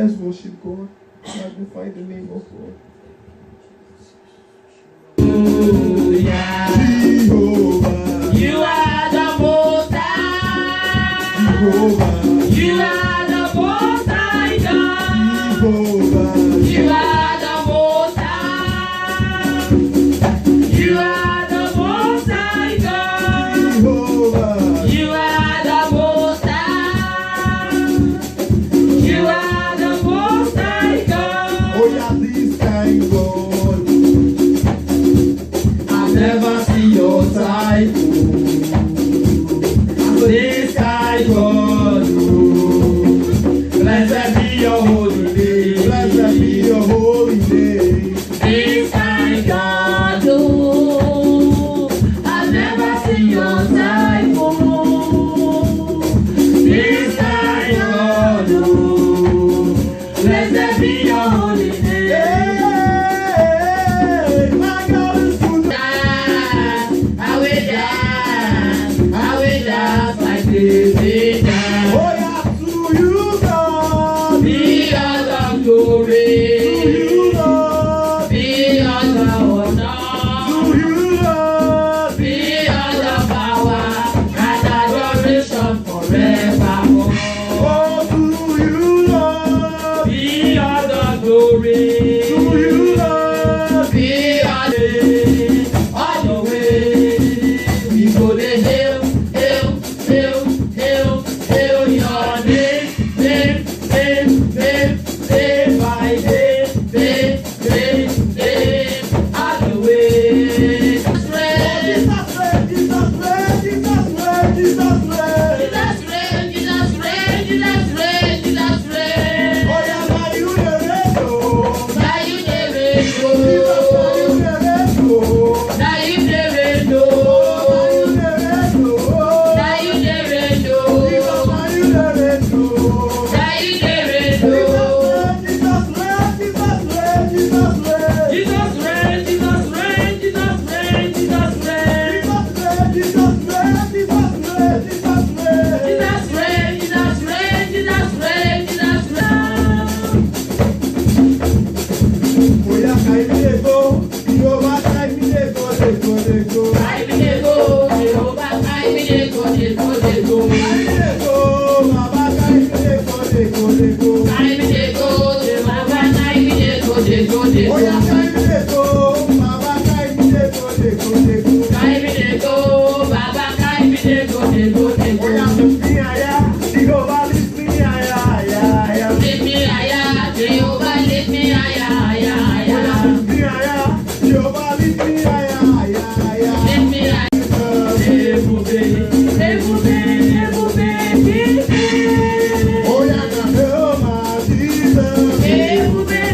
Let's worship God. Magnify the name of God. Jehovah. You are the Most High. Jehovah. You are the Most High God. Jehovah. You are the Most High. You are the Most High God. Jehovah. You are the Most High. You are the Most High God. Oh yeah, this kind God. I've never seen your type. This kind God. Blessed be your holy name. Blessed be your holy name. This kind God. Oh, I've never seen your type. Oh, this kind God. Oh, blessed be your holy name. Hey, my God is good. I will dance like this. Oh yeah, to you, God. Be all the glory. To you, Lord. Be all the honor. To you, Lord. Be all the power and adoration forevermore. Oh, to you, Lord. Be all the glory. To you, Lord. Be all the way. We go to hail, hail, hail, hail, hail your name, name, name, name, day by day, day, day, day, all the way. Jesus reign, Jesus reign, Jesus reign, Jesus reign. Jesus reign, Jesus reign, Jesus reign, Jesus reign. Oh yeah, now you the reign, oh. Now you the reign, Jesus, now you oh. the reign, oh. Now you the reign, Oh, oh. now you the reign, oh. Now you the reign, Jesus, oh. now you the reign, oh. Now you the reign, Jesus oh. reign, Jesus reign, Jesus reign, Jesus reign. Jesus reign, Jesus reign, Jesus reign, Jesus reign. Jesus reign, Jesus reign, Jesus reign, Jesus reign. Jesus reign, Jesus reign, Jesus reign, Jesus reign. Oh yeah, Kaimi dey go, Jehovah Kaimi dey go, dey go, dey go. I be the go, Jehovah, I be the go, the go, the go. Kaimi dey go, Baba Kaimi dey go, dey go, dey go. I be the go, Jehovah, I be the go, the go, the Oh yeah, go. Kaimi dey go, Baba Kaimi dey go, dey go, dey go. I be the go, Baba, I be the go, the go, the Oh yeah, go. lift me higher, Jehovah lift me higher, higher, higher. Lift me higher, Jehovah, lift me higher, higher, Oh yeah, higher. lift me higher, Jehovah lift me higher, higher, higher. Lift me higher. Oh yeah, Jehovah Jesus.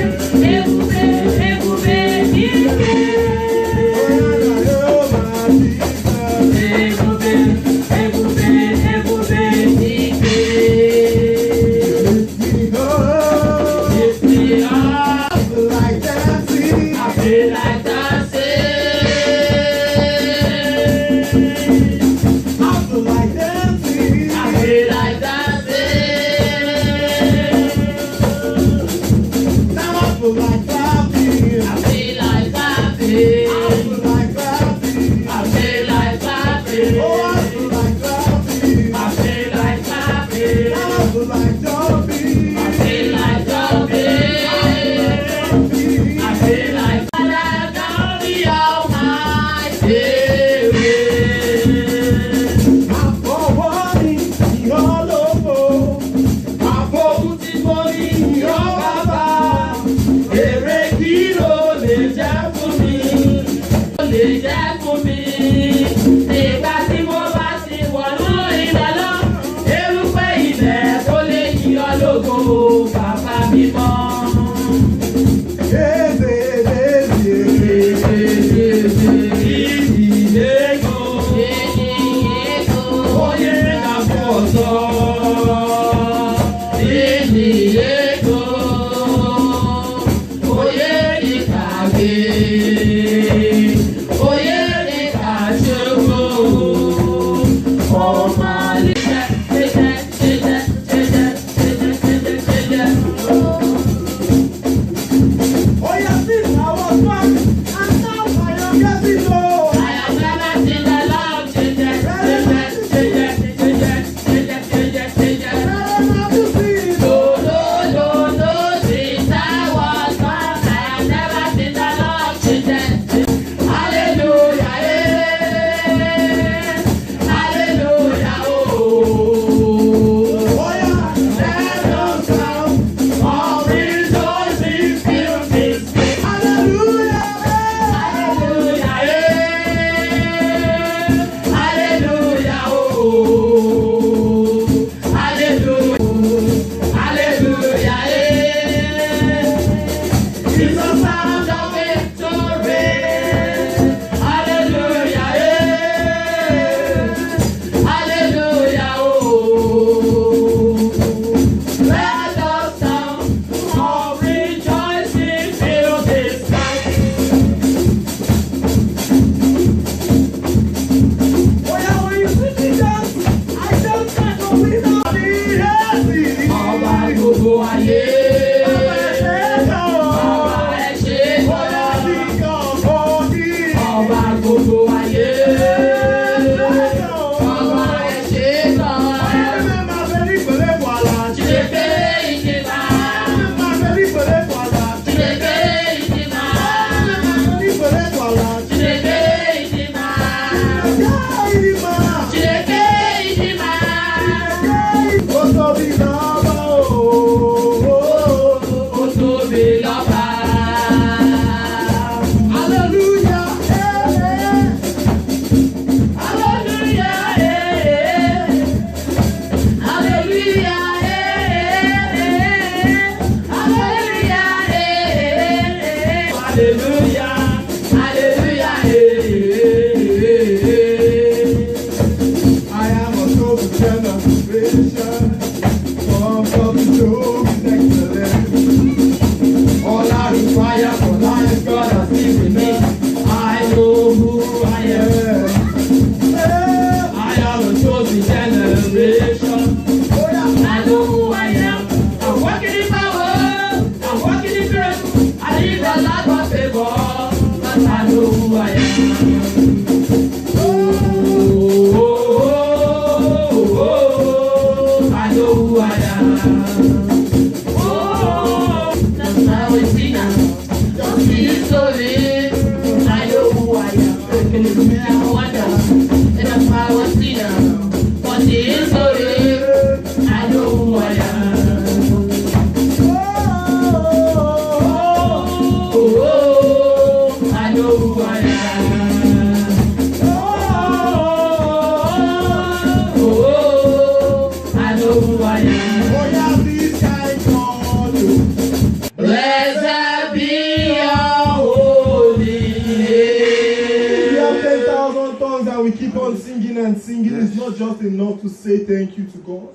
clapping and singing is not just enough to say thank you to God.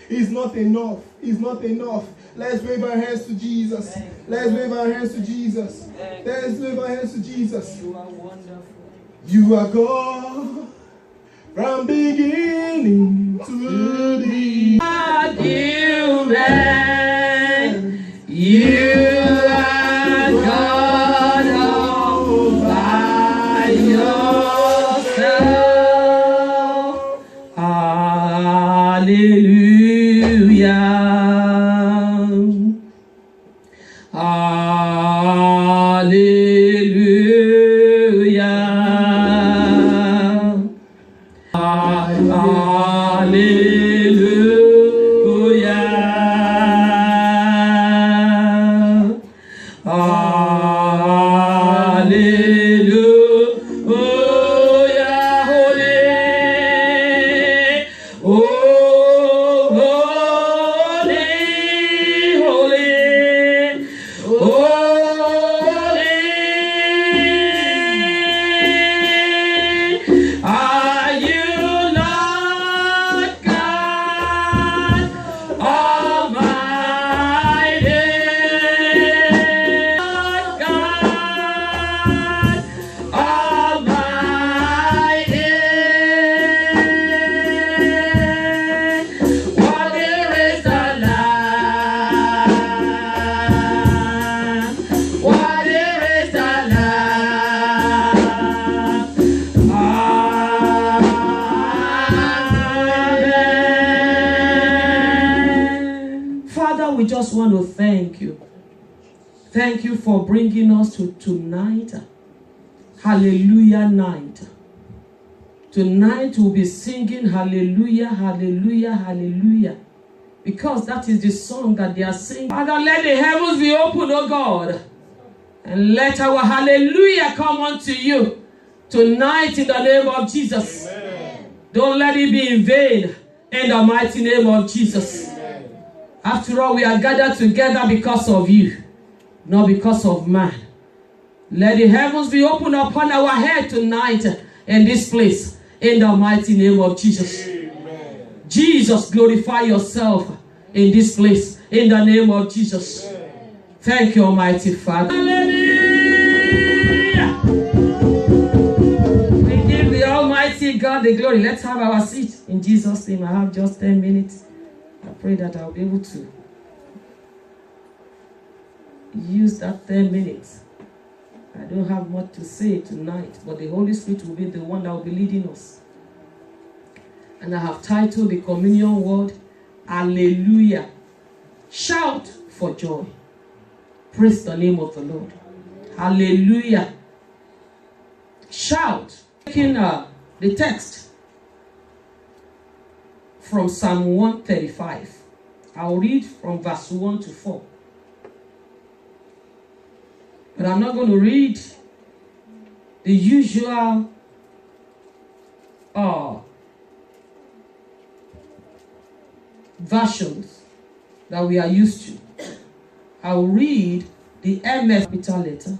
It's not enough. It's not enough. Let's wave our hands to Jesus. Let's wave our hands to Jesus. Let's wave our hands to Jesus. You are wonderful. You are God from beginning to the end. You are God all by yourself. Hallelujah. We just want to thank you. Thank you for bringing us to tonight. Hallelujah night. Tonight we'll be singing hallelujah, hallelujah, hallelujah. Because that is the song that they are singing. Father, let the heavens be open, oh God. And let our hallelujah come unto you tonight in the name of Jesus. Amen. Don't let it be in vain in the mighty name of Jesus. After all, we are gathered together because of you, not because of man. Let the heavens be opened upon our head tonight in this place, in the mighty name of Jesus. Amen. Jesus, glorify yourself in this place, in the name of Jesus. Amen. Thank you, Almighty Father. Hallelujah. We give the Almighty God the glory. Let's have our seat in Jesus' name. I have just 10 minutes. I pray that I'll be able to use that 10 minutes. I don't have much to say tonight, but the Holy Spirit will be the one that will be leading us. And I have titled the communion word, Hallelujah. Shout for joy. Praise the name of the Lord. Hallelujah. Shout. Taking the text from Psalm 135. I'll read from verse 1 to 4. But I'm not going to read the usual versions that we are used to. I'll read the MS capital letter.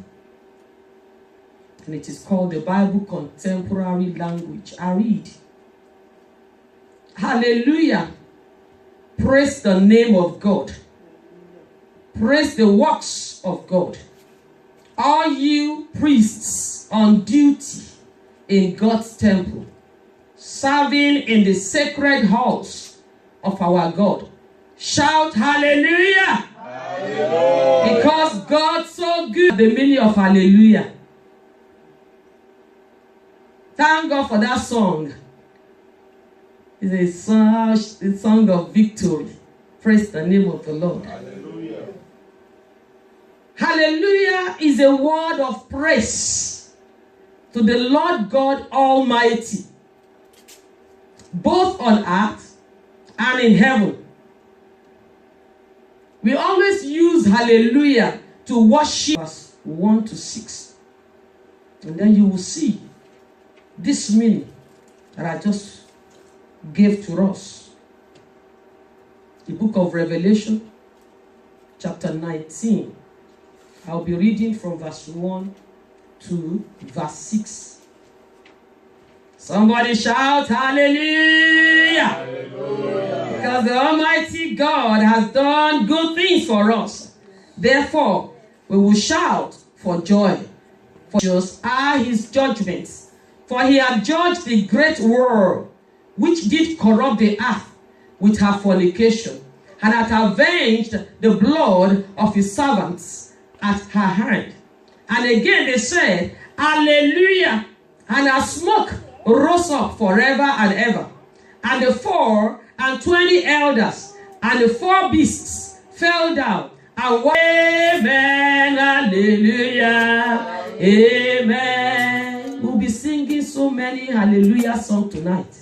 And it is called the Bible Contemporary Language. I read. Hallelujah. Praise the name of God. Praise the works of God. All you priests on duty in God's temple, serving in the sacred halls of our God. Shout hallelujah. Hallelujah. Because God's so good. The meaning of hallelujah. Thank God for that song. It's a song of victory. Praise the name of the Lord. Hallelujah. Hallelujah is a word of praise to the Lord God Almighty, both on earth and in heaven. We always use hallelujah to worship. Verse 1 to 6. And then you will see this meaning that I just gave to us. The book of Revelation, chapter 19. I'll be reading from verse 1 to verse 6. Somebody shout hallelujah. Hallelujah. Because the Almighty God has done good things for us. Therefore, we will shout for joy. For just are his judgments. For he hath judged the great world, which did corrupt the earth with her fornication, and hath avenged the blood of his servants at her hand. And again they said, Hallelujah! And a smoke rose up forever and ever. And the 24 elders and the 4 beasts fell down and went, Amen, Hallelujah, Amen. We'll be singing so many Hallelujah songs tonight.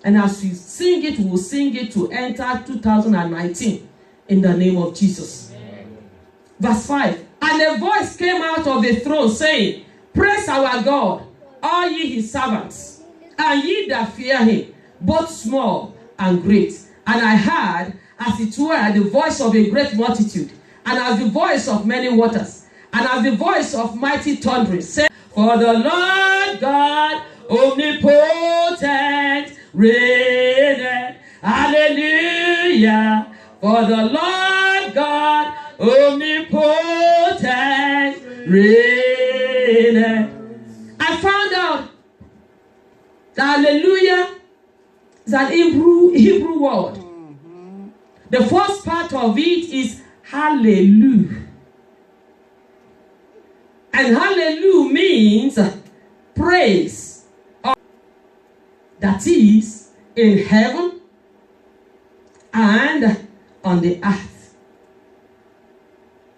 And as we sing it, we'll sing it to enter 2019 in the name of Jesus. Amen. Verse 5. And a voice came out of the throne saying, Praise our God, all ye his servants, and ye that fear him, both small and great. And I heard, as it were, the voice of a great multitude, and as the voice of many waters, and as the voice of mighty thundering, saying, For the Lord God omnipotent reigneth. Hallelujah. For the Lord God omnipotent reigneth. I found out that hallelujah is an Hebrew word. The first part of it is hallelujah. And hallelujah means praise. That is in heaven and on the earth.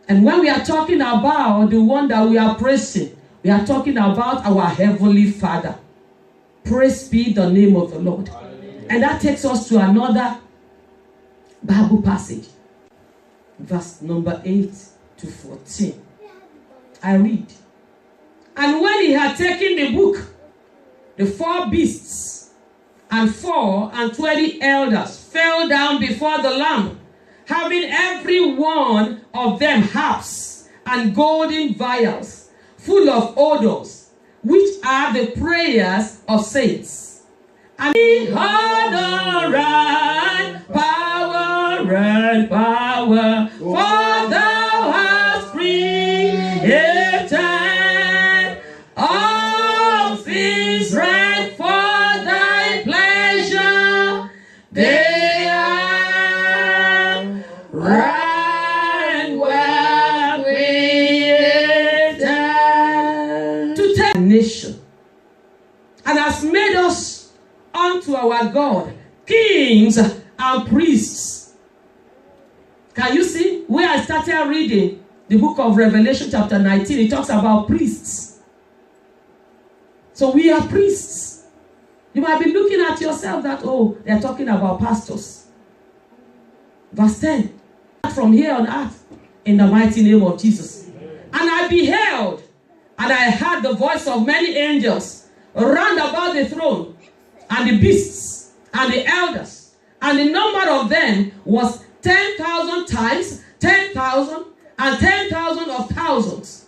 And when we are talking about the one that we are praising, we are talking about our Heavenly Father. Praise be the name of the Lord. Hallelujah. And that takes us to another Bible passage. Verse number 8 to 14. I read. And when he had taken the book, the 4 beasts and 24 elders fell down before the Lamb, having every one of them harps and golden vials, full of odors, which are the prayers of saints. And honor and power, for thou hast created all things right for thy pleasure. They are right well created to take nation, and has made us unto our God kings and priests. Can you see? Where I started reading the book of Revelation chapter 19, it talks about priests. So we are priests. You might be looking at yourself that, oh, they're talking about pastors. Verse 10. From here on earth, in the mighty name of Jesus. And I beheld, and I heard the voice of many angels round about the throne, and the beasts, and the elders, and the number of them was 10,000 times 10,000, and 10,000 of thousands.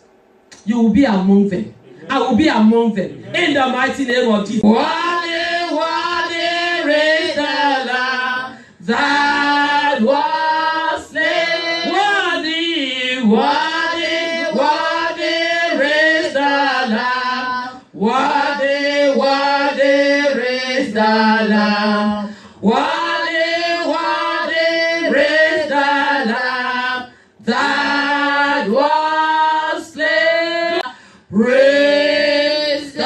You will be among them. I will be among them. In the mighty name of Jesus. Worthy, worthy is the Lamb that was slain. Worthy, worthy, worthy is the Lamb. Worthy, worthy is the Lamb. Worthy, worthy is the Lamb that was slain. Praise the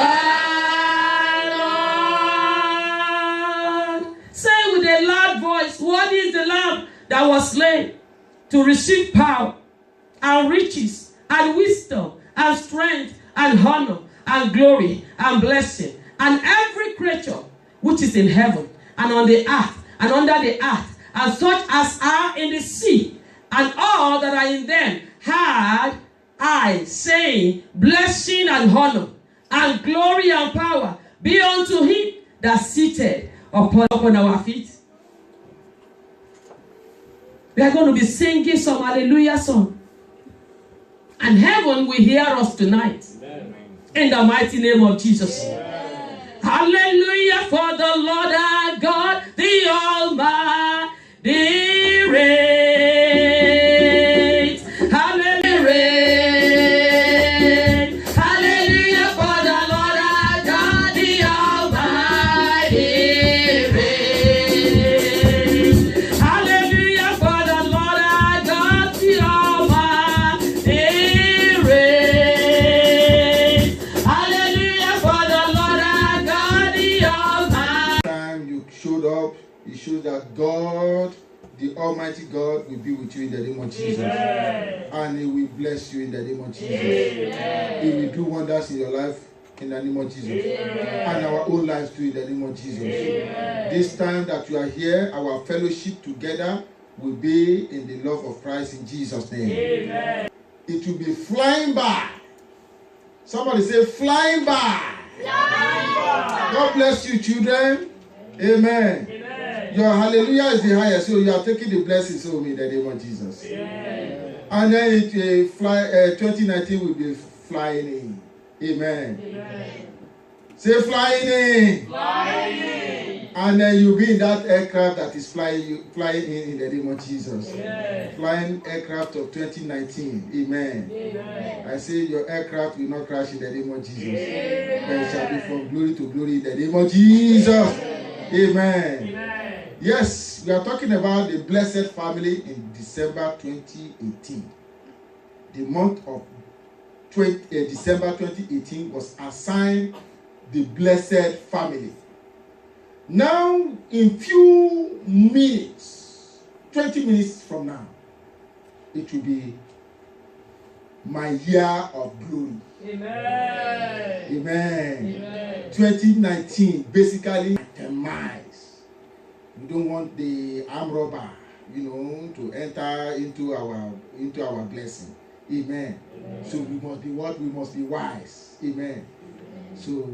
Lord. Say with a loud voice, what is the Lamb that was slain to receive power and riches and wisdom and strength and honor and glory and blessing, and every creature which is in heaven and on the earth and under the earth, and such as are in the sea, and all that are in them, had I, saying, blessing and honor and glory and power be unto him that sitteth upon our feet. We are going to be singing some hallelujah song, and heaven will hear us tonight. Amen. In the mighty name of Jesus. Amen. Hallelujah, for the Lord our God, the Almighty reigns. Hallelujah, reigns. Hallelujah, for the Lord our God, the Almighty reigns. Hallelujah, for the Lord our God, the Almighty reigns. Hallelujah, for the Lord our God, the Almighty. Time you showed up, it shows that God, the Almighty God, will be with you in the name of Jesus. Amen. And He will bless you in the name of Jesus. Amen. He will do wonders in your life in the name of Jesus. Amen. And our own lives too in the name of Jesus. Amen. This time that you are here, our fellowship together will be in the love of Christ in Jesus' name. Amen. It will be flying by. Somebody say flying by. God bless you, children. Amen. Amen. Your hallelujah is the highest, so you are taking the blessings home in the name of Jesus. Amen. And then 2019 will be flying in. Amen. Amen. Say flying in. Flying. And then you'll be in that aircraft that is flying in the name of Jesus. Amen. Flying aircraft of 2019. Amen. Amen. I say your aircraft will not crash in the name of Jesus. Amen. But it shall be from glory to glory in the name of Jesus. Amen. Amen. Yes, we are talking about the blessed family in December 2018. The month of December 2018 was assigned the blessed family. Now, in few minutes, 20 minutes from now, it will be my year of glory. Amen. Amen. Amen. 2019 basically demise. We don't want the armed robber, to enter into our blessing. Amen. Amen. So we must be what? We must be wise. Amen. So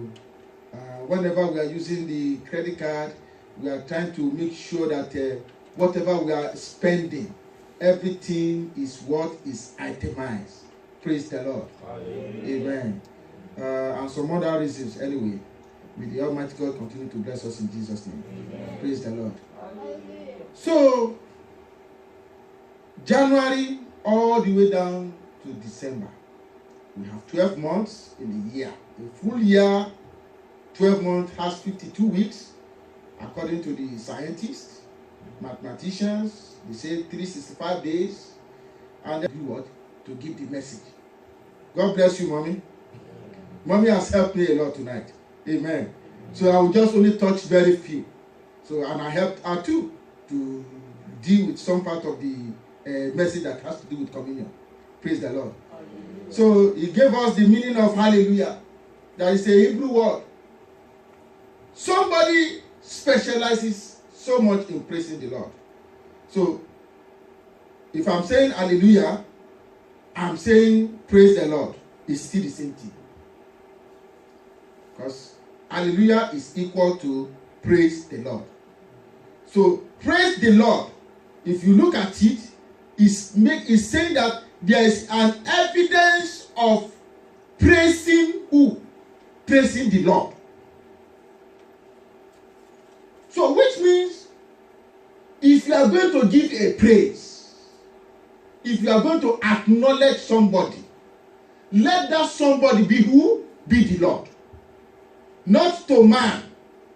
whenever we are using the credit card, we are trying to make sure that whatever we are spending, everything is what is itemized. Praise the Lord. Amen. And some other reasons anyway. May the Almighty God continue to bless us in Jesus' name. Amen. Praise the Lord. So, January all the way down to December, we have 12 months in a year. A full year, 12 months has 52 weeks, according to the scientists, mathematicians. They say 365 days, and then do what? To give the message. God bless you, mommy. Mommy has helped me a lot tonight. Amen. So I will just only touch very few. So, and I helped her too to deal with some part of the message that has to do with communion. Praise the Lord. So he gave us the meaning of hallelujah. That is a Hebrew word. Somebody specializes so much in praising the Lord. So if I'm saying hallelujah, I'm saying praise the Lord. It's still the same thing. Because hallelujah is equal to praise the Lord. So praise the Lord, if you look at it, is saying that there is an evidence of praising who? Praising the Lord. So which means if you are going to give a praise, if you are going to acknowledge somebody, let that somebody be who? Be the Lord. Not to man,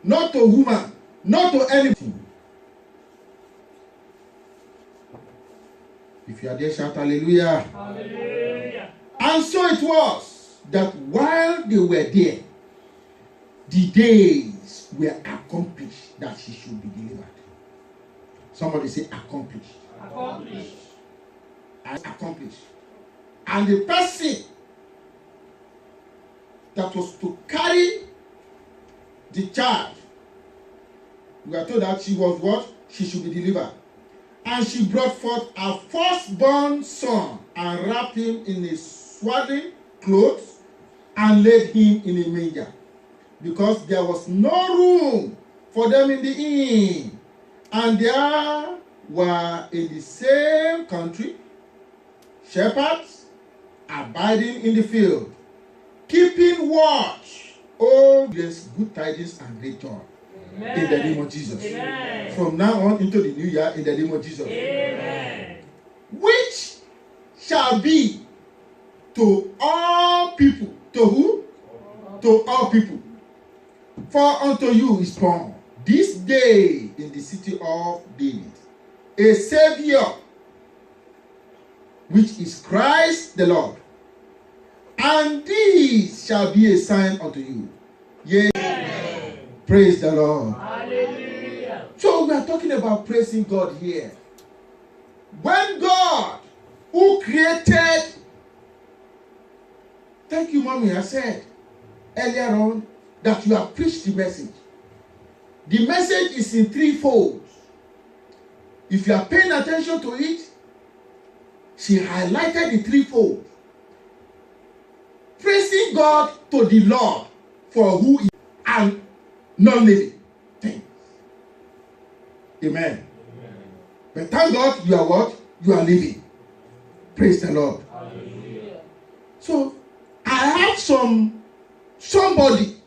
not to woman, not to anything. If you are there, shout hallelujah. Hallelujah. And so it was that while they were there, the days were accomplished that she should be delivered. Somebody say accomplished. Accomplished. Accomplished. And the person that was to carry the charge, we are told that she was what? She should be delivered. And she brought forth her firstborn son and wrapped him in a swaddling clothes and laid him in a manger, because there was no room for them in the inn. And there were in the same country shepherds abiding in the field, keeping watch Oh, yes, good tidings and great joy. Amen. In the name of Jesus. Amen. From now on into the new year, in the name of Jesus. Amen. Which shall be to all people. To who? To all people. For unto you is born this day in the city of David a Savior, which is Christ the Lord. And this shall be a sign unto you. Yea. Amen. Praise the Lord. Hallelujah. So we are talking about praising God here. When God, who created, thank you, mommy, I said earlier on that you have preached the message. The message is in three folds. If you are paying attention to it, she highlighted the threefold. Praising God to the Lord for who he is and non-living things. Amen. But thank God you are what? You are living. Praise the Lord. Hallelujah. So I have somebody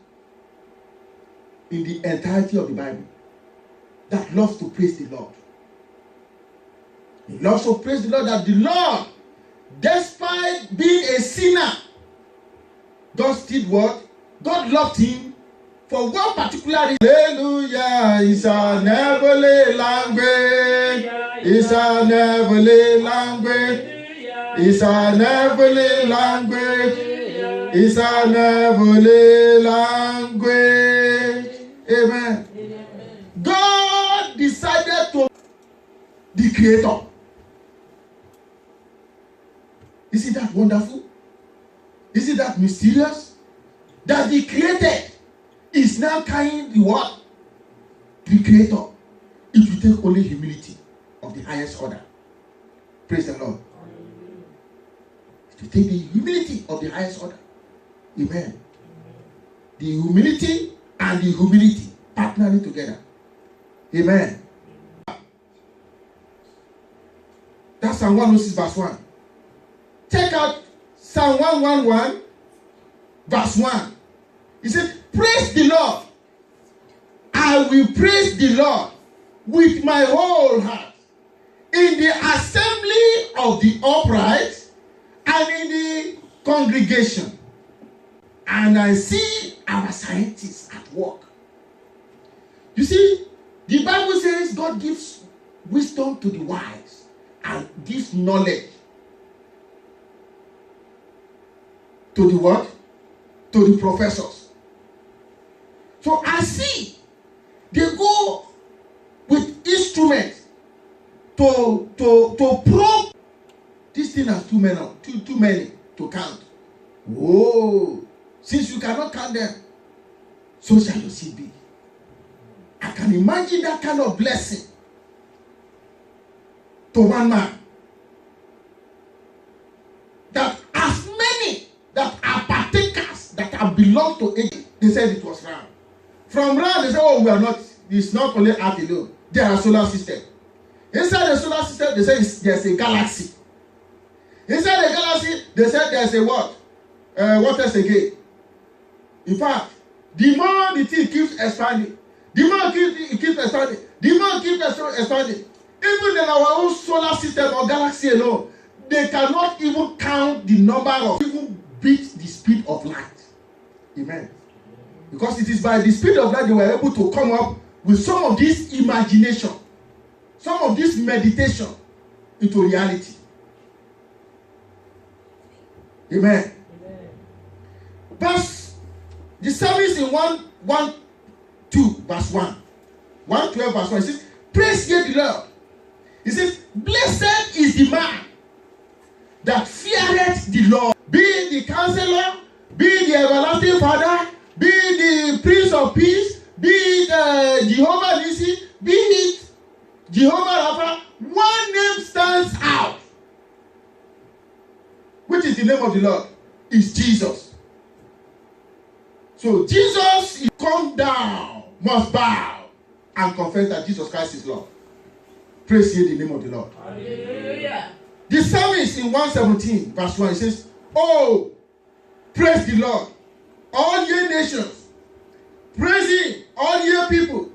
in the entirety of the Bible that loves to praise the Lord. He loves to praise the Lord, that the Lord, despite being a sinner, God still what? God loved him for one particular reason. Hallelujah is an heavenly language. It's an heavenly language. It's an heavenly language. It's an heavenly language. Amen. God decided to the Creator. Isn't that wonderful? Isn't that mysterious? That the created is now carrying the what? The Creator. It will take only humility of the highest order. Praise the Lord. It will take the humility of the highest order. Amen. The humility and the humility partnering together. Amen. That's Psalm 106 verse 1. Check out Psalm 111 verse 1. He said, praise the Lord. I will praise the Lord with my whole heart in the assembly of the upright and in the congregation. And I see our scientists at work. You see, the Bible says God gives wisdom to the wise and gives knowledge to the what? To the professors. So I see they go with instruments to probe. This thing has too many to count. Whoa! Since you cannot count them, so shall your seed be. I can imagine that kind of blessing to one man. That as many that are partakers, that have belonged to it, they said it was round. From round, they said, oh, we are not, it's not only Earth alone. There are solar system. Inside the solar system, they say there's a galaxy. Inside the galaxy, they said there's a what? What else again? In fact, the more the thing keeps expanding, the more it keeps expanding, the more it keeps expanding. Even in our own solar system or galaxy alone, they cannot even count the number of, even beat the speed of light. Amen. Because it is by the speed of light they were able to come up with some of this imagination, some of this meditation into reality. Amen. Verse, the psalmist in 1:12 verse 1. 1:12 verse 1. It says, praise ye the Lord. He says, blessed is the man that feareth the Lord. Be the counselor, be the everlasting Father, be the Prince of Peace, be it Jehovah Nissi, be it Jehovah Rapha. One name stands out. Which is the name of the Lord? Is Jesus. So Jesus is come down, must bow, and confess that Jesus Christ is Lord. Praise ye the name of the Lord. Hallelujah. The psalmist in 117 verse 1, it says, oh, praise the Lord, all ye nations, Praise him, all ye people,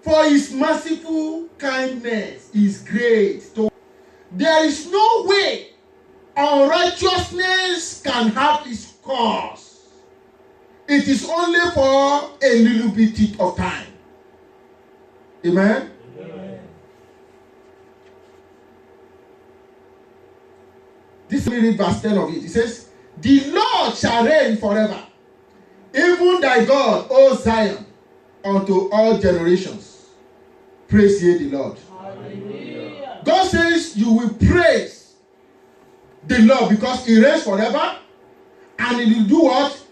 for his merciful kindness is great. There is no way unrighteousness can have its cause. It is only for a little bit of time. Amen? Amen. This, let me read verse 10 of it. It says, the Lord shall reign forever, even thy God, O Zion, unto all generations. Praise ye the Lord. Hallelujah. God says you will praise the Lord because he reigns forever, and he will do what?